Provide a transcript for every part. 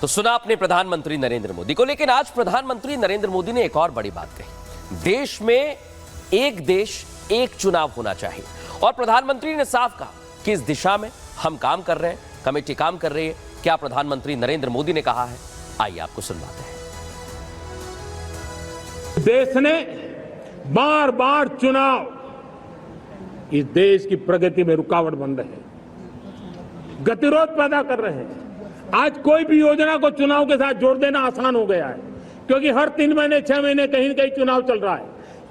तो सुना आपने प्रधानमंत्री नरेंद्र मोदी को, लेकिन आज प्रधानमंत्री नरेंद्र मोदी ने एक और बड़ी बात कही। देश में एक देश एक चुनाव होना चाहिए और प्रधानमंत्री ने साफ कहा कि इस दिशा में हम काम कर रहे हैं, कमेटी काम कर रही है। क्या प्रधानमंत्री नरेंद्र मोदी ने कहा है, आइए आपको सुनवाते हैं। देश ने बार बार चुनाव इस देश की प्रगति में रुकावट बन रहे हैं, गतिरोध पैदा कर रहे हैं। आज कोई भी योजना को चुनाव के साथ जोड़ देना आसान हो गया है, क्योंकि हर 3 महीने 6 महीने कहीं न कहीं चुनाव चल रहा है।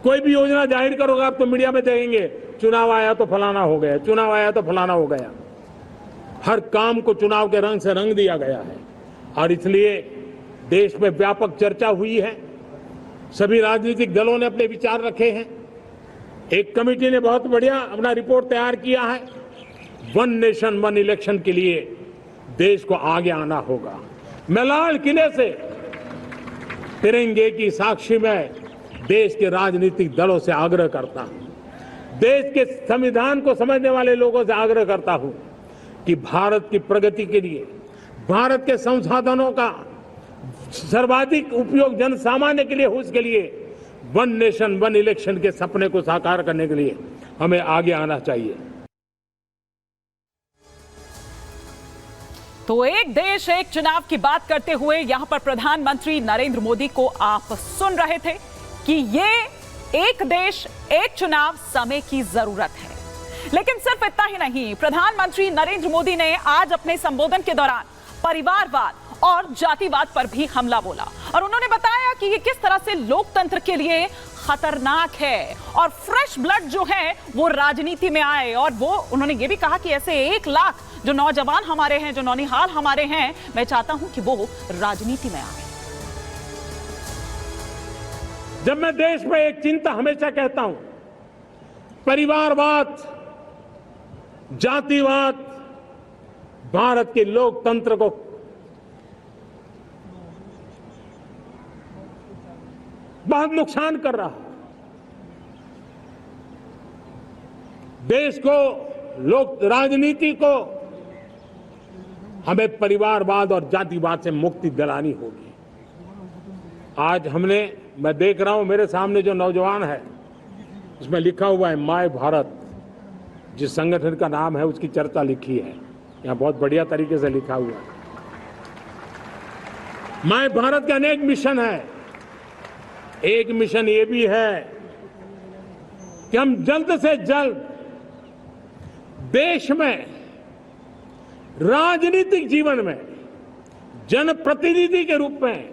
कोई भी योजना जाहिर करोगे आप तो मीडिया में देखेंगे, चुनाव आया तो फलाना हो गया, चुनाव आया तो फलाना हो गया। हर काम को चुनाव के रंग से रंग दिया गया है और इसलिए देश में व्यापक चर्चा हुई है। सभी राजनीतिक दलों ने अपने विचार रखे हैं। एक कमेटी ने बहुत बढ़िया अपना रिपोर्ट तैयार किया है। वन नेशन वन इलेक्शन के लिए देश को आगे आना होगा। मैं लाल किले से तिरंगे की साक्षी में देश के राजनीतिक दलों से आग्रह करता हूं, देश के संविधान को समझने वाले लोगों से आग्रह करता हूं कि भारत की प्रगति के लिए, भारत के संसाधनों का सर्वाधिक उपयोग जन सामान्य के लिए हो, उसके लिए वन नेशन वन इलेक्शन के सपने को साकार करने के लिए हमें आगे आना चाहिए। तो एक देश एक चुनाव की बात करते हुए यहां पर प्रधानमंत्री नरेंद्र मोदी को आप सुन रहे थे कि ये एक देश एक चुनाव समय की जरूरत है। लेकिन सिर्फ इतना ही नहीं, प्रधानमंत्री नरेंद्र मोदी ने आज अपने संबोधन के दौरान परिवारवाद और जातिवाद पर भी हमला बोला और उन्होंने बताया कि ये किस तरह से लोकतंत्र के लिए खतरनाक है और फ्रेश ब्लड जो है वो राजनीति में आए। और वो उन्होंने ये भी कहा कि ऐसे 1 लाख जो नौजवान हमारे हैं, जो नौनिहाल हमारे हैं, मैं चाहता हूं कि वो राजनीति में आए। जब मैं देश में एक चिंता हमेशा कहता हूं, परिवारवाद, जातिवाद भारत के लोकतंत्र को बहुत नुकसान कर रहा है। देश को, लोक राजनीति को हमें परिवारवाद और जातिवाद से मुक्ति दिलानी होगी। आज मैं देख रहा हूं मेरे सामने जो नौजवान है, उसमें लिखा हुआ है माय भारत। जिस संगठन का नाम है उसकी चर्चा लिखी है, यहां बहुत बढ़िया तरीके से लिखा हुआ है। माय भारत के अनेक मिशन है। एक मिशन ये भी है कि हम जल्द से जल्द देश में राजनीतिक जीवन में जनप्रतिनिधि के रूप में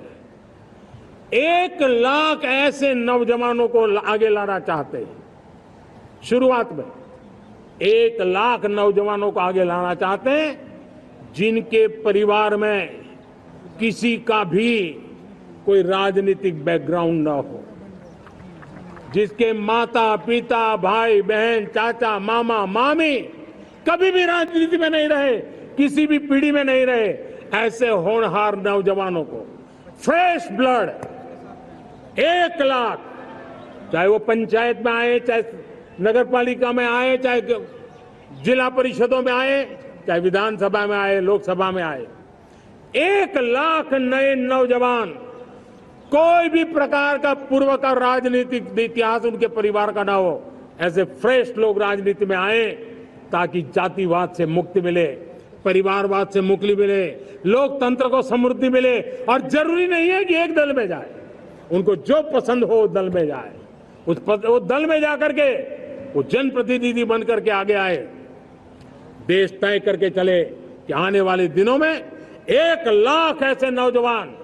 1 लाख ऐसे नौजवानों को आगे लाना चाहते हैं। शुरुआत में 1 लाख नौजवानों को आगे लाना चाहते हैं जिनके परिवार में किसी का भी कोई राजनीतिक बैकग्राउंड न हो, जिसके माता पिता भाई बहन चाचा मामा मामी कभी भी राजनीति में नहीं रहे, किसी भी पीढ़ी में नहीं रहे। ऐसे होनहार नौजवानों को फ्रेश ब्लड 1 लाख, चाहे वो पंचायत में आए, चाहे नगर पालिका में आए, चाहे जिला परिषदों में आए, चाहे विधानसभा में आए, लोकसभा में आए, 1 लाख नए नौजवान, कोई भी प्रकार का पूर्व का राजनीतिक इतिहास उनके परिवार का ना हो, ऐसे फ्रेश लोग राजनीति में आए ताकि जातिवाद से मुक्ति मिले, परिवारवाद से मुक्ति मिले, लोकतंत्र को समृद्धि मिले। और जरूरी नहीं है कि एक दल में जाए, उनको जो पसंद हो दल में जाए, वो दल में जाकर के वो जनप्रतिनिधि बन करके आगे आए। देश तय करके चले कि आने वाले दिनों में 1 लाख ऐसे नौजवान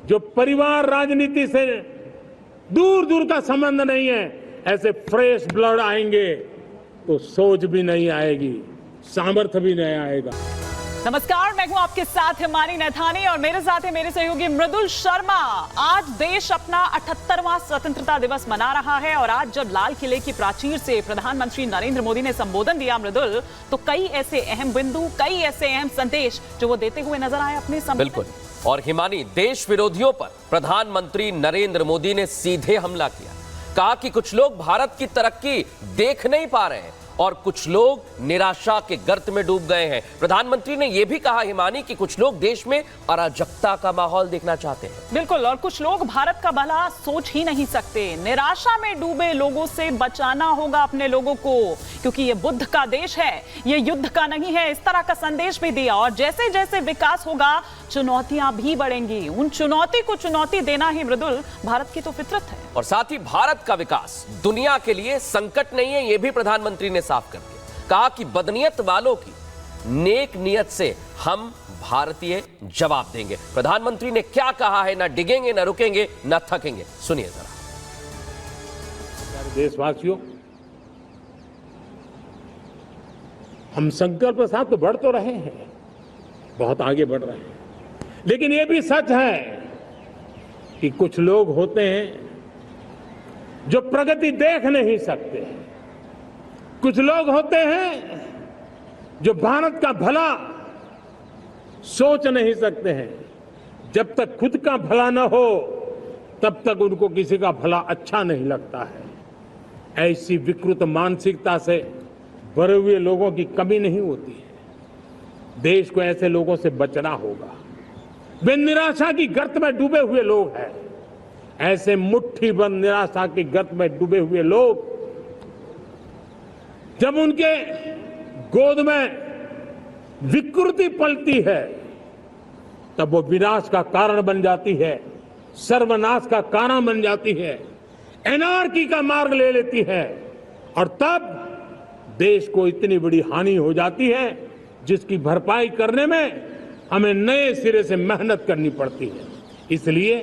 जो परिवार राजनीति से दूर दूर का संबंध नहीं है, ऐसे फ्रेश ब्लड आएंगे तो सोच भी नहीं आएगी, सामर्थ्य भी नहीं आएगा। नमस्कार, मैं हूं आपके साथ हिमानी नैथानी और मेरे साथ है मेरे सहयोगी मृदुल शर्मा। आज देश अपना 78वां स्वतंत्रता दिवस मना रहा है और आज जब लाल किले की प्राचीर से प्रधानमंत्री नरेंद्र मोदी ने संबोधन दिया मृदुल, तो कई ऐसे अहम बिंदु, कई ऐसे अहम संदेश जो वो देते हुए नजर आए अपने संबोधन। बिल्कुल। और हिमानी, देश विरोधियों पर प्रधानमंत्री नरेंद्र मोदी ने सीधे हमला किया। कहा कि कुछ लोग भारत की तरक्की देख नहीं पा रहे हैं और कुछ लोग निराशा के गर्त में डूब गए हैं। प्रधानमंत्री ने यह भी कहा हिमानी कि कुछ लोग देश में अराजकता का माहौल देखना चाहते हैं। बिल्कुल, और कुछ लोग भारत का भला सोच ही नहीं सकते। निराशा में डूबे लोगों से बचाना होगा अपने लोगों को, क्योंकि ये बुद्ध का देश है, ये युद्ध का नहीं है। इस तरह का संदेश भी दिया। और जैसे जैसे विकास होगा चुनौतियां भी बढ़ेंगी। उन चुनौती को चुनौती देना ही मृदुल भारत की तो फितरत है। और साथ ही भारत का विकास दुनिया के लिए संकट नहीं है, यह भी प्रधानमंत्री ने साफ कर दिया। कहा कि बदनीयत वालों की नेक नियत से हम भारतीय जवाब देंगे। प्रधानमंत्री ने क्या कहा है, ना डिगेंगे, ना रुकेंगे, ना थकेंगे। सुनिए जरा। देशवासियों, हम संकल्प के साथ तो बढ़ तो रहे हैं, बहुत आगे बढ़ रहे हैं, लेकिन यह भी सच है कि कुछ लोग होते हैं जो प्रगति देख नहीं सकते। कुछ लोग होते हैं जो भारत का भला सोच नहीं सकते हैं। जब तक खुद का भला न हो तब तक उनको किसी का भला अच्छा नहीं लगता है। ऐसी विकृत मानसिकता से भरे हुए लोगों की कमी नहीं होती है। देश को ऐसे लोगों से बचना होगा। वे निराशा की गर्त में डूबे हुए लोग हैं। ऐसे मुट्ठीबंद निराशा की गर्त में डूबे हुए लोग, जब उनके गोद में विकृति पलती है तब वो विनाश का कारण बन जाती है, सर्वनाश का कारण बन जाती है, एनार्की का मार्ग ले लेती है। और तब देश को इतनी बड़ी हानि हो जाती है जिसकी भरपाई करने में हमें नए सिरे से मेहनत करनी पड़ती है। इसलिए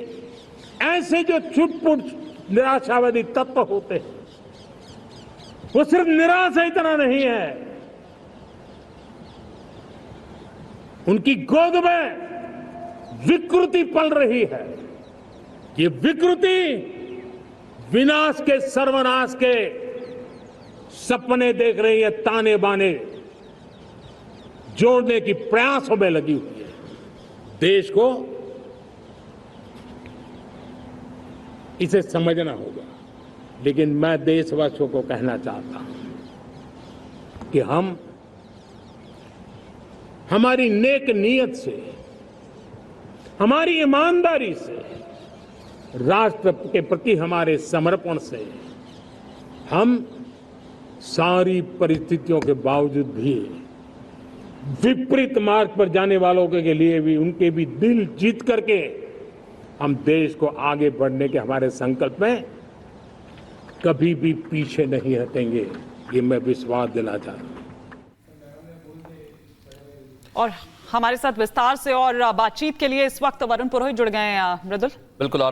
ऐसे जो छुटपुट निराशावादी तत्व होते हैं, वो सिर्फ निराशा इतना नहीं है, उनकी गोद में विकृति पल रही है। ये विकृति विनाश के, सर्वनाश के सपने देख रही है, ताने बाने जोड़ने की प्रयासों में लगी हुई है। देश को इसे समझना होगा। लेकिन मैं देशवासियों को कहना चाहता हूं कि हम हमारी नेक नीयत से, हमारी ईमानदारी से, राष्ट्र के प्रति हमारे समर्पण से हम सारी परिस्थितियों के बावजूद भी विपरीत मार्ग पर जाने वालों के लिए भी, उनके भी दिल जीत करके हम देश को आगे बढ़ने के हमारे संकल्प में कभी भी पीछे नहीं हटेंगे। ये मैं विश्वास दिलाना चाहता हूं। और हमारे साथ विस्तार से और बातचीत के लिए इस वक्त वरुण पुरोहित जुड़ गए हैं मृदुल। बिल्कुल। और